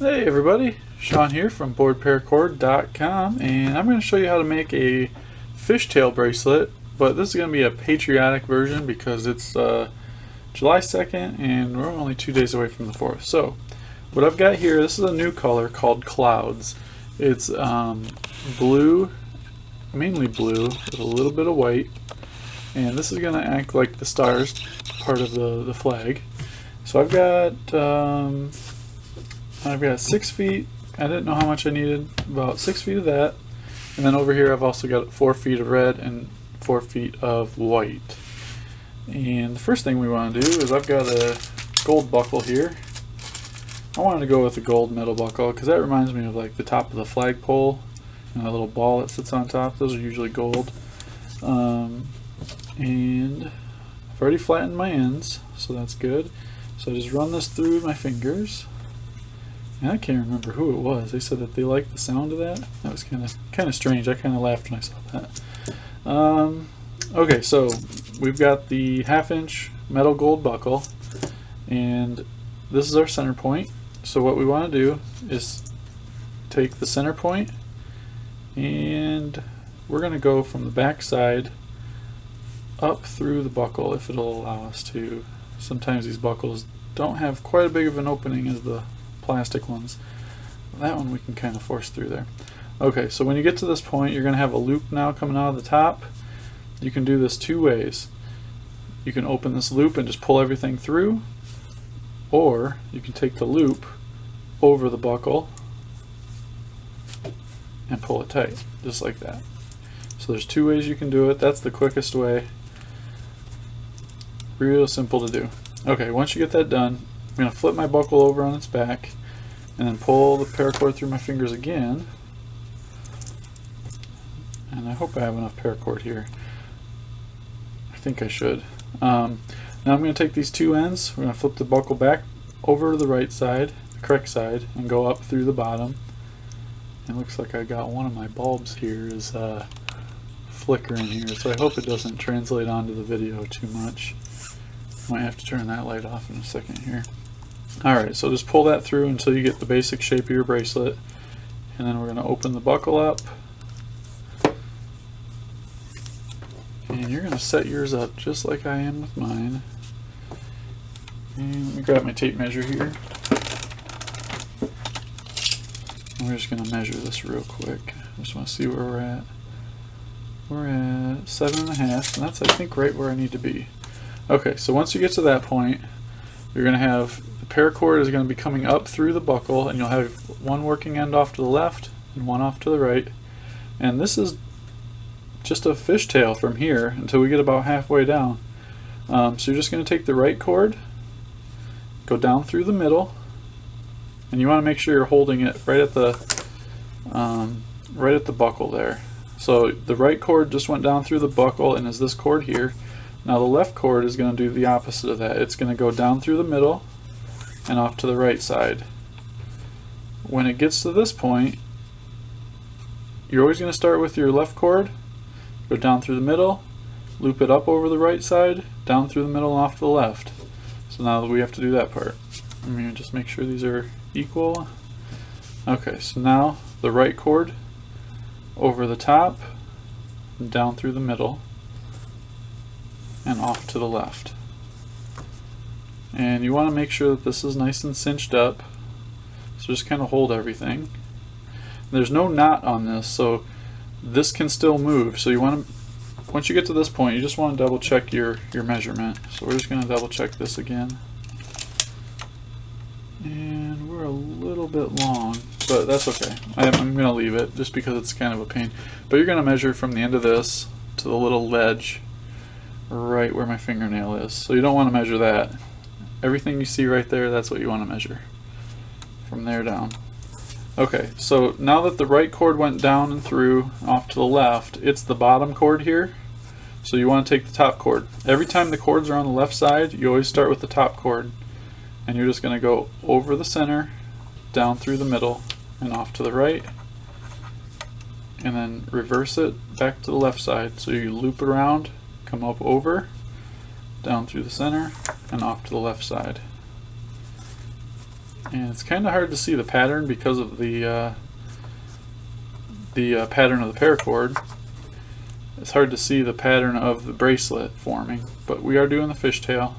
Hey everybody, Sean here from BoredParacord.com, and I'm going to show you how to make a fishtail bracelet, but this is going to be a Patriotic version because it's July 2nd and we're only 2 days away from the 4th. So what I've got here, this is a new color called Clouds. It's blue, mainly blue with a little bit of white, and this is going to act like the stars part of the flag. So I've got 6 feet. I didn't know how much I needed, about 6 feet of that. And then over here I've also got 4 feet of red and 4 feet of white. And the first thing we want to do is I've got a gold buckle here. I wanted to go with a gold metal buckle because that reminds me of like the top of the flagpole and that little ball that sits on top. Those are usually gold. And I've already flattened my ends, so that's good. So I just run this through my fingers. And I can't remember who it was. They said that they liked the sound of that. That was kind of strange. I kind of laughed when I saw that. Okay, so we've got the 1/2 inch metal gold buckle, and this is our center point. So what we want to do is take the center point, and we're going to go from the back side up through the buckle if it'll allow us to. Sometimes these buckles don't have quite as big of an opening as the plastic ones. That one we can kind of force through there. Okay, so when you get to this point, you're going to have a loop now coming out of the top. You can do this 2 ways. You can open this loop and just pull everything through, or you can take the loop over the buckle and pull it tight, just like that. So there's 2 ways you can do it. That's the quickest way. Real simple to do. Okay, once you get that done, I'm going to flip my buckle over on its back and then pull the paracord through my fingers again. And I hope I have enough paracord here. I think I should. Now I'm going to take these 2 ends, we're going to flip the buckle back over to the right side, the correct side, and go up through the bottom. It looks like I got one of my bulbs here is flickering here, so I hope it doesn't translate onto the video too much. Might have to turn that light off in a second here. Alright, so just pull that through until you get the basic shape of your bracelet, and then we're going to open the buckle up, and you're going to set yours up just like I am with mine. And let me grab my tape measure here, and we're just going to measure this real quick. I just want to see where we're at. We're at 7.5, and that's I think right where I need to be. Okay, so once you get to that point, you're going to have the paracord is going to be coming up through the buckle, and you'll have one working end off to the left and one off to the right. And this is just a fishtail from here until we get about halfway down. So you're just going to take the right cord, go down through the middle, and you want to make sure you're holding it right at the buckle there. So the right cord just went down through the buckle and is this cord here. Now the left cord is going to do the opposite of that. It's going to go down through the middle and off to the right side. When it gets to this point, you're always going to start with your left cord, go down through the middle, loop it up over the right side, down through the middle and off to the left. So now we have to do that part. I'm going to just make sure these are equal. Okay, so now the right cord over the top, down through the middle, and off to the left. And you want to make sure that this is nice and cinched up, so just kind of hold everything. There's no knot on this, so this can still move. So you want to, once you get to this point, you just want to double check your measurement. So we're just going to double check this again. And we're a little bit long, but that's okay. I'm going to leave it just because it's kind of a pain. But you're going to measure from the end of this to the little ledge right where my fingernail is. So you don't want to measure that. Everything you see right there, that's what you want to measure. From there down. Okay, so now that the right cord went down and through off to the left, it's the bottom cord here. So you want to take the top cord. Every time the cords are on the left side, you always start with the top cord. And you're just going to go over the center, down through the middle, and off to the right. And then reverse it back to the left side. So you loop it around, come up over, down through the center, and off to the left side. And it's kind of hard to see the pattern because of the pattern of the paracord. It's hard to see the pattern of the bracelet forming, but we are doing the fishtail.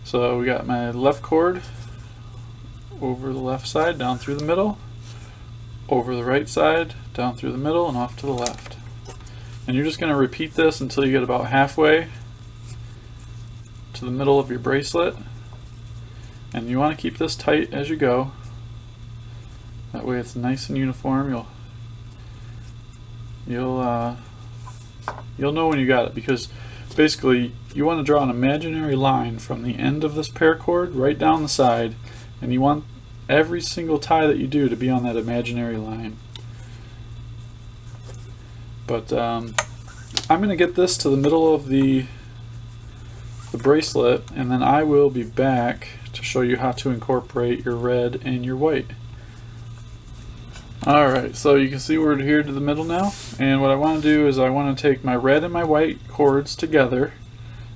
So we got my left cord over the left side, down through the middle, over the right side, down through the middle, and off to the left. And you're just going to repeat this until you get about halfway to the middle of your bracelet. And you want to keep this tight as you go. That way it's nice and uniform. You'll know when you got it, because basically you want to draw an imaginary line from the end of this paracord right down the side, and you want every single tie that you do to be on that imaginary line. But I'm going to get this to the middle of the bracelet, and then I will be back to show you how to incorporate your red and your white. Alright, so you can see we're here to the middle now, and what I want to do is I want to take my red and my white cords together.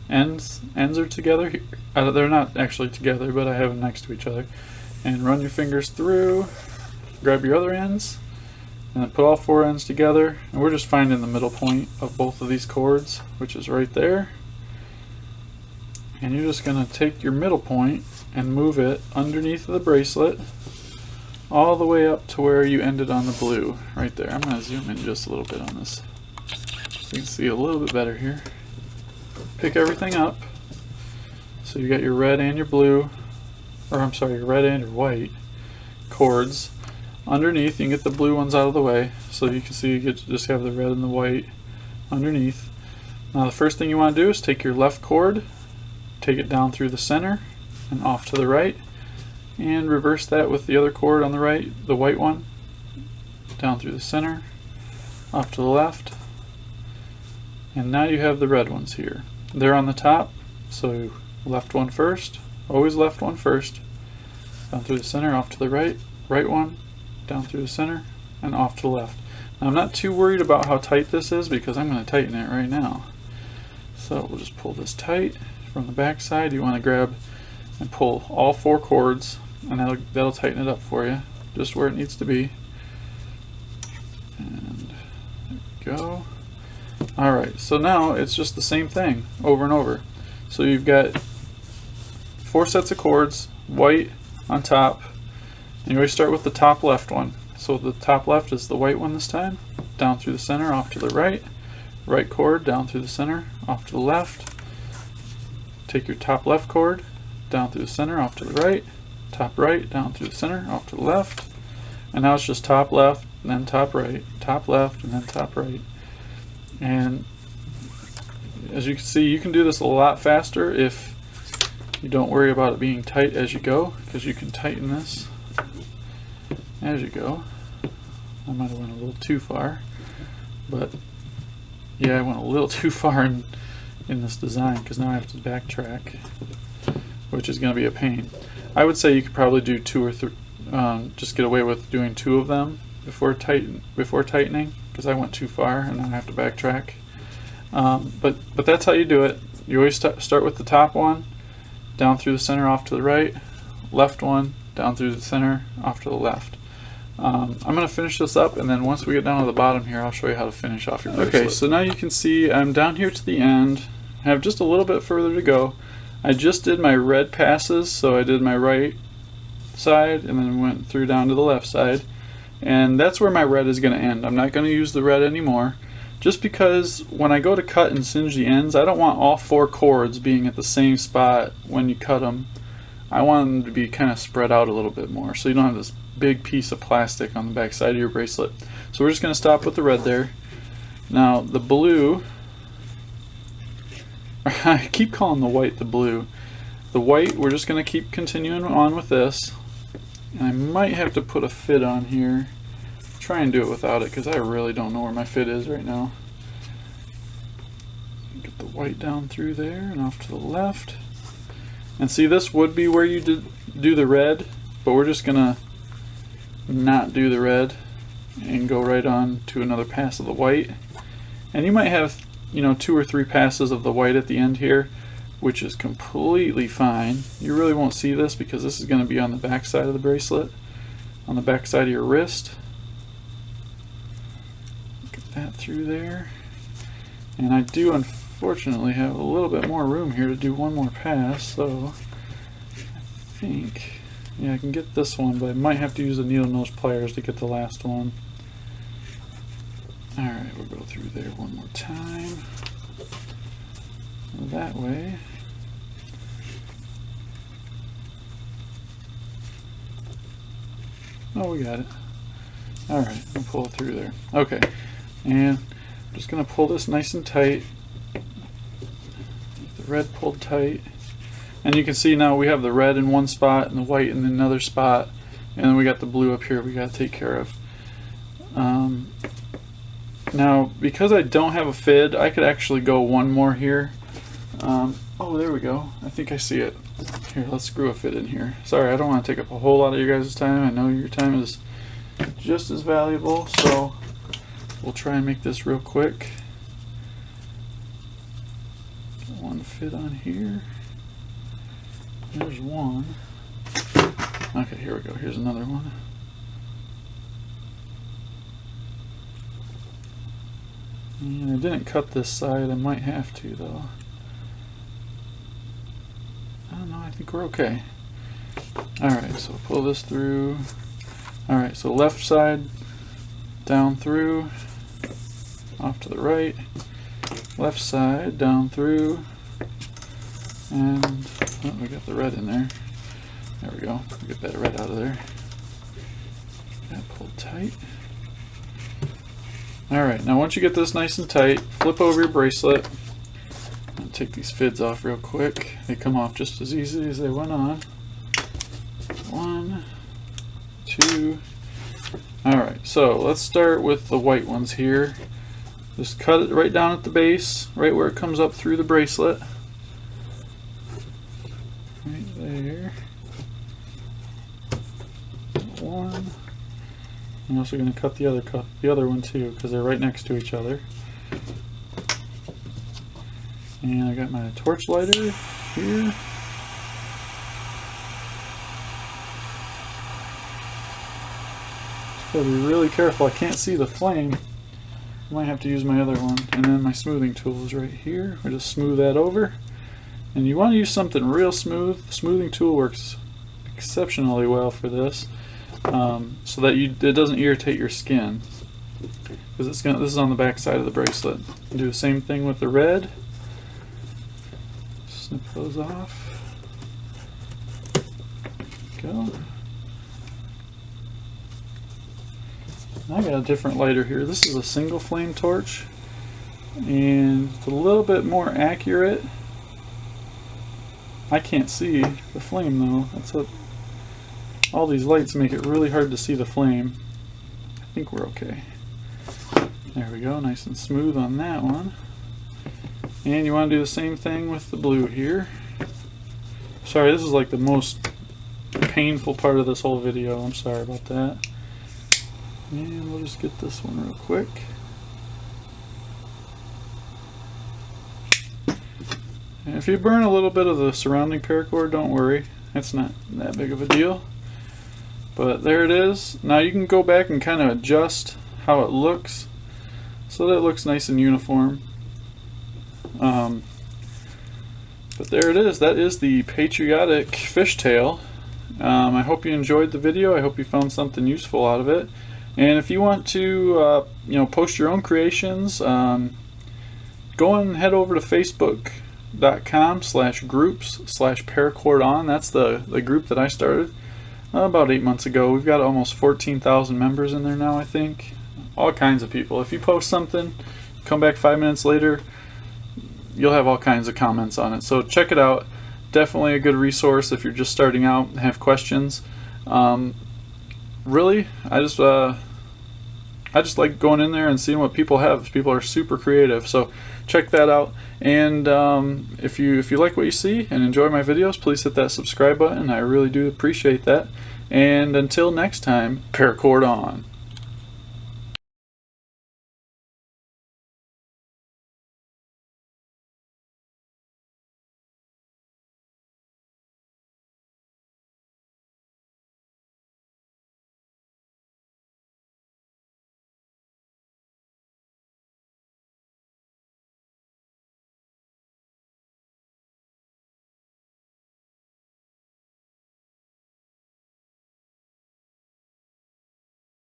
Ends are together here. They're not actually together, but I have them next to each other. And run your fingers through, grab your other ends, and then put all four ends together, and we're just finding the middle point of both of these cords, which is right there. And you're just going to take your middle point and move it underneath the bracelet all the way up to where you ended on the blue, right there. I'm going to zoom in just a little bit on this so you can see a little bit better here. Pick everything up. So you got your red and your blue, or I'm sorry, your red and your white cords. Underneath, you can get the blue ones out of the way, so you can see you get to just have the red and the white underneath. Now the first thing you want to do is take your left cord, take it down through the center and off to the right, and reverse that with the other cord on the right, the white one, down through the center, off to the left, and now you have the red ones here. They're on the top, so left one first, always left one first, down through the center, off to the right, right one, down through the center, and off to the left. Now I'm not too worried about how tight this is because I'm going to tighten it right now. So we'll just pull this tight. From the back side, you want to grab and pull all four cords, and that'll tighten it up for you, just where it needs to be. And there we go. Alright, so now it's just the same thing over and over. So you've got four sets of cords, white on top, and you always start with the top left one. So the top left is the white one this time, down through the center, off to the right, right cord, down through the center, off to the left. Take your top left cord, down through the center, off to the right, top right, down through the center, off to the left, and now it's just top left, and then top right, top left, and then top right. And as you can see, you can do this a lot faster if you don't worry about it being tight as you go, because you can tighten this as you go. I might have went a little too far, but yeah, I went a little too far in this design because now I have to backtrack, which is going to be a pain. I would say you could probably do two or three, just get away with doing two of them before tightening, because I went too far and then I have to backtrack. But that's how you do it. You always start with the top one, down through the center, off to the right, left one, down through the center, off to the left. I'm going to finish this up, and then once we get down to the bottom here, I'll show you how to finish off your bracelet. Okay, so now you can see I'm down here to the end. I have just a little bit further to go. I just did my red passes, so I did my right side and then went through down to the left side. And that's where my red is going to end. I'm not going to use the red anymore, just because when I go to cut and singe the ends, I don't want all four cords being at the same spot when you cut them. I want them to be kind of spread out a little bit more, so you don't have this big piece of plastic on the back side of your bracelet. So we're just going to stop with the red there. Now the blue, I keep calling the white the blue. The white, we're just going to keep continuing on with this. And I might have to put a fit on here. Try and do it without it because I really don't know where my fit is right now. Get the white down through there and off to the left. And see, this would be where you do the red, but we're just going to not do the red and go right on to another pass of the white. And you might have, you know, 2 or 3 passes of the white at the end here, which is completely fine. You really won't see this because this is going to be on the back side of the bracelet, on the back side of your wrist. Get that through there. And I do unfortunately have a little bit more room here to do one more pass, so I think, yeah, I can get this one, but I might have to use the needle nose pliers to get the last one. Alright, we'll go through there one more time. That way. Oh, we got it. Alright, we'll pull it through there. Okay, and I'm just going to pull this nice and tight. The red pulled tight. And you can see now we have the red in one spot and the white in another spot. And then we got the blue up here we got to take care of. Now, because I don't have a fid, I could actually go one more here. Oh, there we go. I think I see it. Here, let's screw a fid in here. Sorry, I don't want to take up a whole lot of your guys' time. I know your time is just as valuable, so we'll try and make this real quick. Get one fid on here. There's one. Okay, here we go. Here's another one. And I didn't cut this side. I might have to, though. I don't know. I think we're okay. Alright, so pull this through. Alright, so left side down through, off to the right. Left side down through. And oh, we got the red in there. There we go. Get that red out of there. That pulled tight. Alright, now once you get this nice and tight, flip over your bracelet. I'll take these fids off real quick. They come off just as easy as they went on. 1, 2. Alright, so let's start with the white ones here. Just cut it right down at the base, right where it comes up through the bracelet. Right there. One. I'm also going to cut the other one too, because they're right next to each other. And I got my torch lighter here. Just gotta be really careful. I can't see the flame. I might have to use my other one. And then my smoothing tool is right here. I just smooth that over. And you want to use something real smooth. The smoothing tool works exceptionally well for this. So that it doesn't irritate your skin, because this is on the back side of the bracelet. Do the same thing with the red. Snip those off. Go. I got a different lighter here. This is a single flame torch, and it's a little bit more accurate. I can't see the flame though. That's what. All these lights make it really hard to see the flame. I think we're okay. There we go, nice and smooth on that one. And you want to do the same thing with the blue here. Sorry, this is like the most painful part of this whole video. I'm sorry about that. And we'll just get this one real quick. And if you burn a little bit of the surrounding paracord, don't worry. It's not that big of a deal. But there it is. Now you can go back and kind of adjust how it looks so that it looks nice and uniform. But there it is. That is the Patriotic fishtail. I hope you enjoyed the video. I hope you found something useful out of it. And if you want to post your own creations, go and head over to facebook.com/groups/paracord. That's the group that I started about 8 months ago. We've got almost 14,000 members in there now, I think. All kinds of people. If you post something, come back 5 minutes later, you'll have all kinds of comments on it. So check it out. Definitely a good resource if you're just starting out and have questions. Really, I just like going in there and seeing what people have. People are super creative, so check that out. And if you like what you see and enjoy my videos, please hit that subscribe button. I really do appreciate that. And until next time, paracord on.